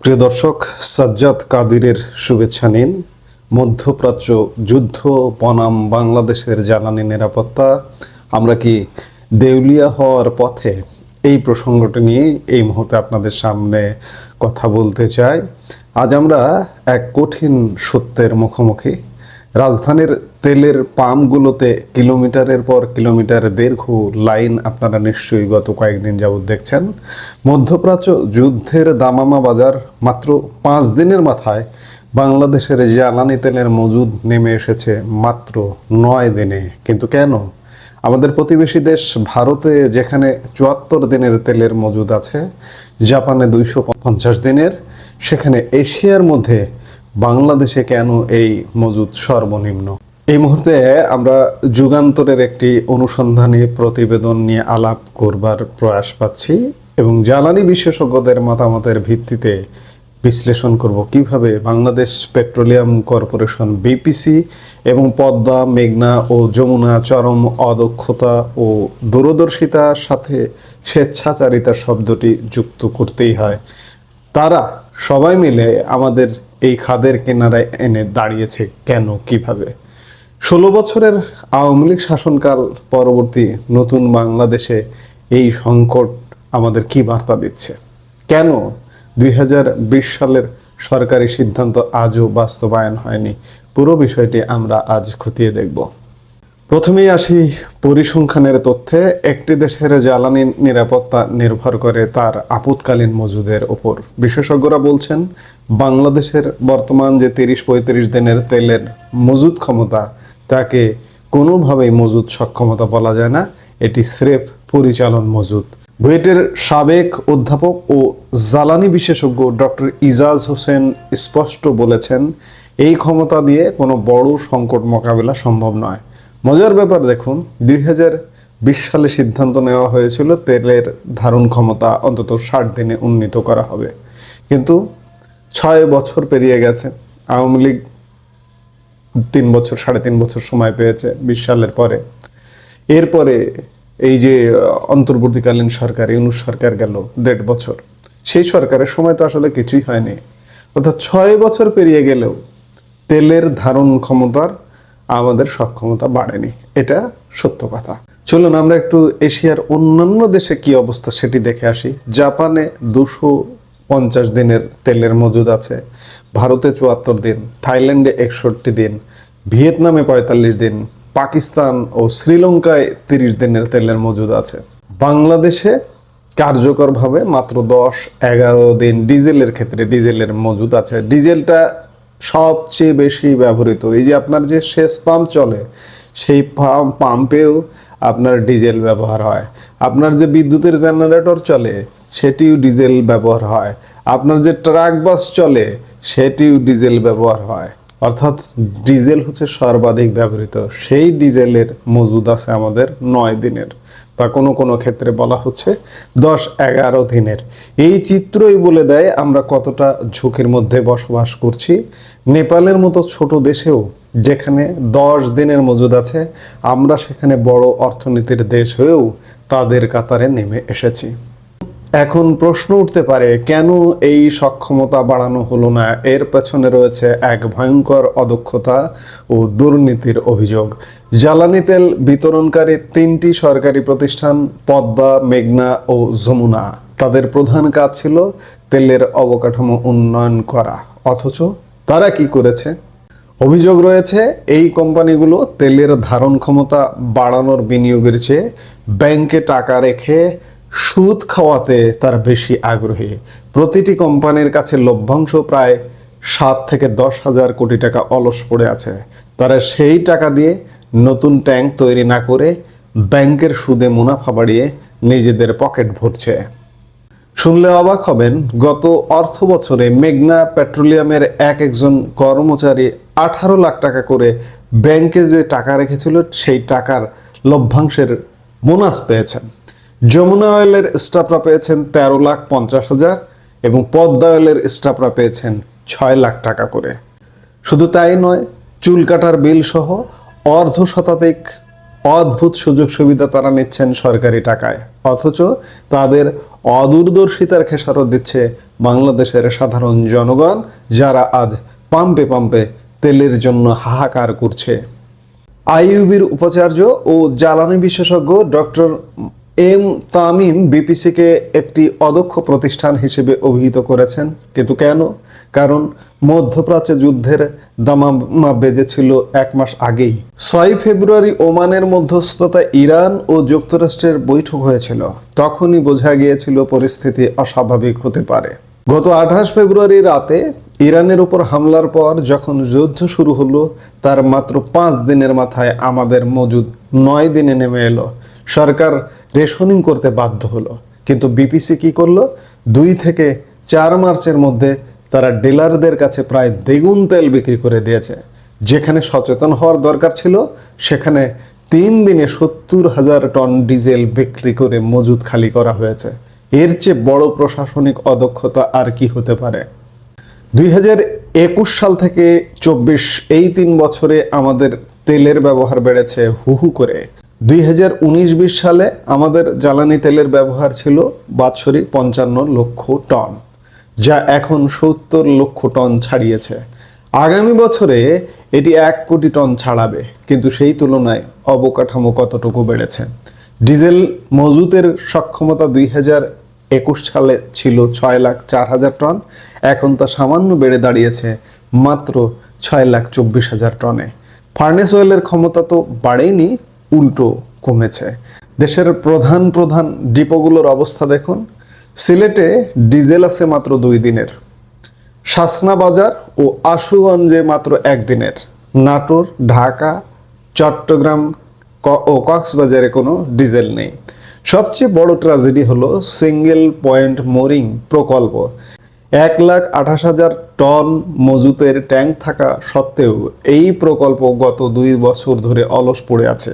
প্রিয় দর্শক, সাজ্জাদ কাদিরের শুভেচ্ছা নিন। মধ্যপ্রাচ্য যুদ্ধ বনাম বাংলাদেশের জ্বালানি নিরাপত্তা, আমরা কি দেউলিয়া হওয়ার পথে? এই প্রসঙ্গটি নিয়ে এই মুহূর্তে আপনাদের সামনে কথা বলতে চাই। আজ আমরা এক কঠিন সত্যের মুখোমুখি। রাজধানীর তেলের পাম্পগুলোতে কিলোমিটারের পর কিলোমিটার দীর্ঘ লাইন আপনারা নিশ্চয়ই গত কয়েকদিন যাবৎ দেখছেন। মধ্যপ্রাচ্য যুদ্ধের দামামা বাজার মাত্র 5 দিনের মাথায় বাংলাদেশের জ্বালানি তেলের মজুদ নেমে এসেছে মাত্র 9 দিনে। কিন্তু কেন? আমাদের প্রতিবেশী দেশ ভারতে যেখানে 74 দিনের তেলের মজুদ আছে, জাপানে 250 দিনের, সেখানে এশিয়ার মধ্যে বাংলাদেশে কেন এই মজুদ সর্বনিম্ন? এই মুহূর্তে আমরা যুগান্তরের একটি অনুসন্ধানী প্রতিবেদন নিয়ে আলাপ করবার প্রয়াস পাচ্ছি এবং জ্বালানি বিশেষজ্ঞদের মতামতের ভিত্তিতে বিশ্লেষণ করব কিভাবে বাংলাদেশ পেট্রোলিয়াম কর্পোরেশন বিপিসি এবং পদ্মা, মেঘনা ও যমুনা চরম অদক্ষতা ও দূরদর্শিতার সাথে স্বেচ্ছাচারিতা শব্দটি যুক্ত করতেই হয়। তারা সবাই মিলে আমাদের এই খাদের কিনারায় এনে দাঁড়িয়েছে কেন, কিভাবে? 16 বছরের আওয়ামী লীগ শাসনকাল পরবর্তী নতুন বাংলাদেশে এই সংকট আমাদের কি বার্তা দিচ্ছে? কেন 2020 সালের সরকারি সিদ্ধান্ত আজও বাস্তবায়ন হয়নি? পুরো বিষয়টি আমরা আজ খতিয়ে দেখব। প্রথমেই আসি পরিসংখ্যানের তথ্যে। একটি দেশের জ্বালানি নিরাপত্তা নির্ভর করে তার আপৎকালীন মজুদের উপর। বিশেষজ্ঞরা বলছেন বাংলাদেশের বর্তমান যে 30-35 দিনের তেলের মজুদ ক্ষমতা, তাকে কোনোভাবেই মজুদ সক্ষমতা বলা যায় না। এটি স্রেফ পরিচালন মজুদ। বুয়েটের সাবেক অধ্যাপক ও জ্বালানি বিশেষজ্ঞ ডক্টর ইজাজ হোসেন স্পষ্ট বলেছেন, এই ক্ষমতা দিয়ে কোনো বড় সংকট মোকাবেলা সম্ভব নয়। মজার ব্যাপার দেখুন, 2020 সালে সিদ্ধান্ত নেওয়া হয়েছিল তেলের ধারণ ক্ষমতা অন্তত 60 দিনে উন্নীত করা হবে, কিন্তু 6 বছর পেরিয়ে গেছে। আওয়ামী লীগ 3 বছর 3.5 বছর সময় পেয়েছে 20 সালের পরে। এরপরে এই যে অন্তর্বর্তীকালীন সরকার, ইউনূস সরকার গেল 1.5 বছর। সেই সরকারের সময় তো আসলে কিছুই হয়নি। অর্থাৎ 6 বছর পেরিয়ে গেলেও তেলের ধারণ ক্ষমতার আমাদের সক্ষমতা বাড়েনি, এটা সত্য কথা। চলুন আমরা একটু এশিয়ার অন্যান্য দেশে কি অবস্থা সেটি দেখে আসি। জাপানে 250 দিনের তেলের মজুদ আছে, ভারতে 74 দিন, থাইল্যান্ডে 61 দিন, ভিয়েতনামে 45 দিন, পাকিস্তান ও শ্রীলঙ্কায় 30 দিনের তেলের মজুদ আছে। বাংলাদেশে কার্যকরভাবে মাত্র 10-11 দিন ডিজেলের ক্ষেত্রে ডিজেলের মজুদ আছে। ডিজেলটা সবচেয়ে বেশি ব্যবহৃত। এই যে আপনার যে সেচ পাম্প চলে, সেই পাম্পেও আপনার ডিজেল ব্যবহার হয়। আপনার যে বিদ্যুতের জেনারেটর চলে, সেটিও ডিজেল ব্যবহার হয়। আপনার যে ট্রাক বাস চলে, সেটিও ডিজেল ব্যবহার হয়। অর্থাৎ ডিজেল হচ্ছে সর্বাধিক ব্যবহৃত। সেই ডিজেলের মজুদ আছে আমাদের 9 দিনের, বা কোনো কোনো ক্ষেত্রে বলা হচ্ছে 10-11 দিনের। এই চিত্রই বলে দেয় আমরা কতটা ঝুঁকির মধ্যে বসবাস করছি। নেপালের মতো ছোট দেশেও যেখানে 10 দিনের মজুদ আছে, আমরা সেখানে বড় অর্থনীতির দেশ হয়েও তাদের কাতারে নেমে এসেছি। এখন প্রশ্ন উঠতে পারে, কেন এই সক্ষমতা বাড়ানো হলো না? এর পেছনে রয়েছে এক ভয়ঙ্কর অদক্ষতা ও দুর্নীতির অভিযোগ। জ্বালানি তেল বিতরণকারী 3টি সরকারি প্রতিষ্ঠান পদ্মা, মেঘনা ও যমুনা, তাদের প্রধান কাজ ছিল তেলের অবকাঠামো উন্নয়ন করা। অথচ তারা কি করেছে? অভিযোগ রয়েছে এই কোম্পানিগুলো তেলের ধারণ ক্ষমতা বাড়ানোর বিনিয়োগের চেয়ে ব্যাংকে টাকা রেখে সুদ খাওয়াতে তারা বেশি আগ্রহী। প্রতিটি কোম্পানির কাছে লভ্যাংশ প্রায় 7 থেকে 10 হাজার কোটি টাকা অলস পড়ে আছে। তারা সেই টাকা দিয়ে নতুন ট্যাঙ্ক তৈরি না করে ব্যাংকের সুদে মুনাফা বাড়িয়ে নিজেদের পকেট ভরছে। শুনলে অবাক হবেন, গত অর্থ বছরে মেঘনা পেট্রোলিয়ামের একজন কর্মচারী 18 লাখ টাকা করে ব্যাংকে যে টাকা রেখেছিল, সেই টাকার লভ্যাংশের বোনাস পেয়েছেন। যমুনা অয়েলের স্টাফরা পেয়েছেন 13,50,000 এবং পদ্মা অয়েলের স্টাফরা পেয়েছেন 6 লাখ টাকা করে। শুধু তাই নয়, চুল কাটার বিল সহ অর্ধশতাধিক অদ্ভুত সুযোগ সুবিধা তারা নিচ্ছেন সরকারি টাকায়, অথচ তাদের অদূরদর্শিতার খেসারত দিচ্ছে বাংলাদেশের সাধারণ জনগণ, যারা আজ পাম্পে পাম্পে তেলের জন্য হাহাকার করছে। আইইউবির উপাচার্য ও জ্বালানি বিশেষজ্ঞ ডক্টর এম তামিম বিপিসিকে একটি অদক্ষ প্রতিষ্ঠান হিসেবে অভিহিত করেছেন। কিন্তু কেন? কারণ মধ্যপ্রাচ্যে যুদ্ধের দামামা বেজেছিল 1 মাস আগেই। 6 ফেব্রুয়ারি ওমানের মধ্যস্থতায় ইরান ও যুক্তরাষ্ট্রের বৈঠক হয়েছিল। তখনই বোঝা গিয়েছিল পরিস্থিতি অস্বাভাবিক হতে পারে। গত 28 ফেব্রুয়ারি রাতে ইরানের উপর হামলার পর যখন যুদ্ধ শুরু হলো, তার মাত্র 5 দিনের মাথায় আমাদের মজুদ 9 দিনে নেমে এলো। সরকার রেশনিং করতে বাধ্য হলো। কিন্তু বিপিসি কি করলো? 2 থেকে 4 মার্চের মধ্যে তারা ডিলারদের কাছে প্রায় দ্বিগুণ তেল বিক্রি করে দিয়েছে। যেখানে সচেতন হওয়ার দরকার ছিল, সেখানে 3 দিনে 70,000 টন ডিজেল বিক্রি করে মজুদ খালি করা হয়েছে। এর চেয়ে বড় প্রশাসনিক অদক্ষতা আর কি হতে পারে? 2021 সাল থেকে 24 এই 3 বছরে আমাদের তেলের ব্যবহার বেড়েছে হু হু করে। 2019-20 সালে আমাদের জ্বালানি তেলের ব্যবহার ছিল বাৎসরিক 55 লক্ষ টন, যা এখন 70 লক্ষ টন ছাড়িয়েছে। আগামী বছরে এটি 1 কোটি টন ছাড়াবে। কিন্তু সেই তুলনায় অবকাঠামো কতটুকু বেড়েছে? ডিজেল মজুতের সক্ষমতা 2021 সালে ছিল 6,04,000 টন, এখন তা সামান্য বেড়ে দাঁড়িয়েছে মাত্র 6,24,000 টনে। ফার্নেস অয়েলের ক্ষমতা তো বাড়েনি, উল্টো কমেছে। দেশের প্রধান প্রধান ডিপোগুলোর অবস্থা দেখুন। সিলেটে ডিজেল আছে মাত্র 2 দিনের, শাসনা বাজার ও আশুগঞ্জে মাত্র 1 দিনের, নাটোর, ঢাকা, চট্টগ্রাম ও কক্সবাজারে কোনো ডিজেল নেই। সবচেয়ে বড় ট্র্যাজেডি হলো সিঙ্গেল পয়েন্ট মোরিং প্রকল্প। 1,28,000 টন মজুতের ট্যাঙ্ক থাকা সত্ত্বেও এই প্রকল্প গত 2 বছর ধরে অলস পড়ে আছে।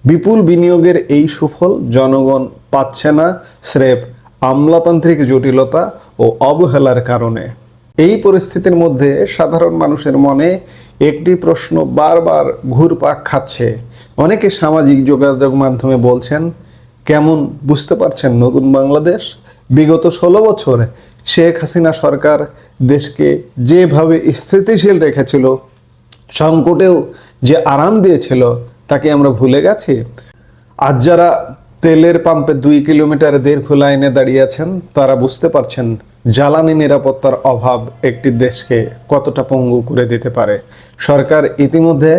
বিপুল বিনিয়োগের এই সুফল জনগণ পাচ্ছে না, স্রেফ আমলাতান্ত্রিক জটিলতা ও অবহেলার কারণে। এই পরিস্থিতির মধ্যে সাধারণ মানুষের মনে একটি প্রশ্ন বারবার ঘুরপাক খাচ্ছে। অনেকে সামাজিক যোগাযোগ মাধ্যমে বলছেন, কেমন বুঝতে পারছেন নতুন বাংলাদেশ? বিগত 16 বছর শেখ হাসিনা সরকার দেশকে যেভাবে স্থিতিশীল রেখেছিল, সংকটেও যে আরাম দিয়েছিল, তাকে আমরা ভুলে গেছি। আজ যারা তেলের পাম্পে 2 কিলোমিটার দীর্ঘ লাইনে দাঁড়িয়ে আছেন, তারা বুঝতে পারছেন জ্বালানি নিরাপত্তার অভাব একটি দেশকে কতটা পঙ্গু করে দিতে পারে। সরকার ইতিমধ্যে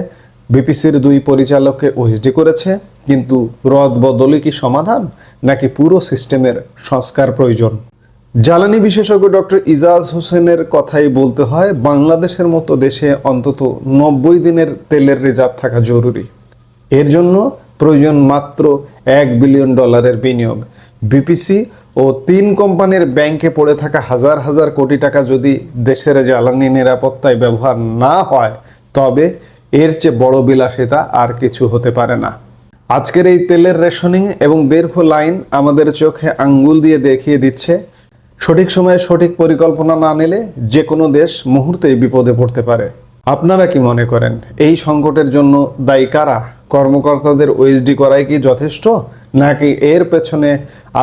বিপিসির 2 পরিচালককে ওএসডি করেছে, কিন্তু রদ বদলি কি সমাধান, নাকি পুরো সিস্টেমের সংস্কার প্রয়োজন? জ্বালানি বিশেষজ্ঞ ডক্টর ইজাজ হোসেনের কথাই বলতে হয়, বাংলাদেশের মতো দেশে অন্তত 90 দিনের তেলের রিজার্ভ থাকা জরুরি। এর জন্য প্রয়োজন মাত্র $1 বিলিয়ন বিনিয়োগ। বিপিসি ও 3 কোম্পানির ব্যাংকে পড়ে থাকা হাজার হাজার কোটি টাকা যদি দেশের জ্বালানি নিরাপত্তায় ব্যবহার না হয়, তবে এর চেয়ে বড় বিলাসিতা আর কিছু হতে পারে না। আজকের এই তেলের রেশনিং এবং দীর্ঘ লাইন আমাদের চোখে আঙ্গুল দিয়ে দেখিয়ে দিচ্ছে, সঠিক সময়ে সঠিক পরিকল্পনা না নিলে যে কোনো দেশ মুহূর্তেই বিপদে পড়তে পারে। আপনারা কি মনে করেন এই সংকটের জন্য দায়ী কারা? কর্মকর্তাদের ওএসডি করাই কি যথেষ্ট, নাকি এর পেছনে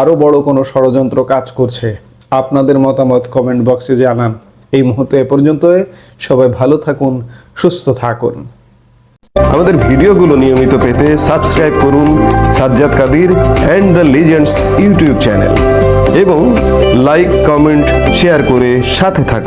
আরো বড় কোনো ষড়যন্ত্র কাজ করছে? আপনাদের মতামত কমেন্ট বক্সে জানান। এই মুহূর্তে এ পর্যন্তই। সবাই ভালো থাকুন, সুস্থ থাকুন। আমাদের ভিডিওগুলো নিয়মিত পেতে সাবস্ক্রাইব করুন Sajjad Kadir and the legends YouTube channel এবং লাইক, কমেন্ট, শেয়ার করে সাথে থাকুন।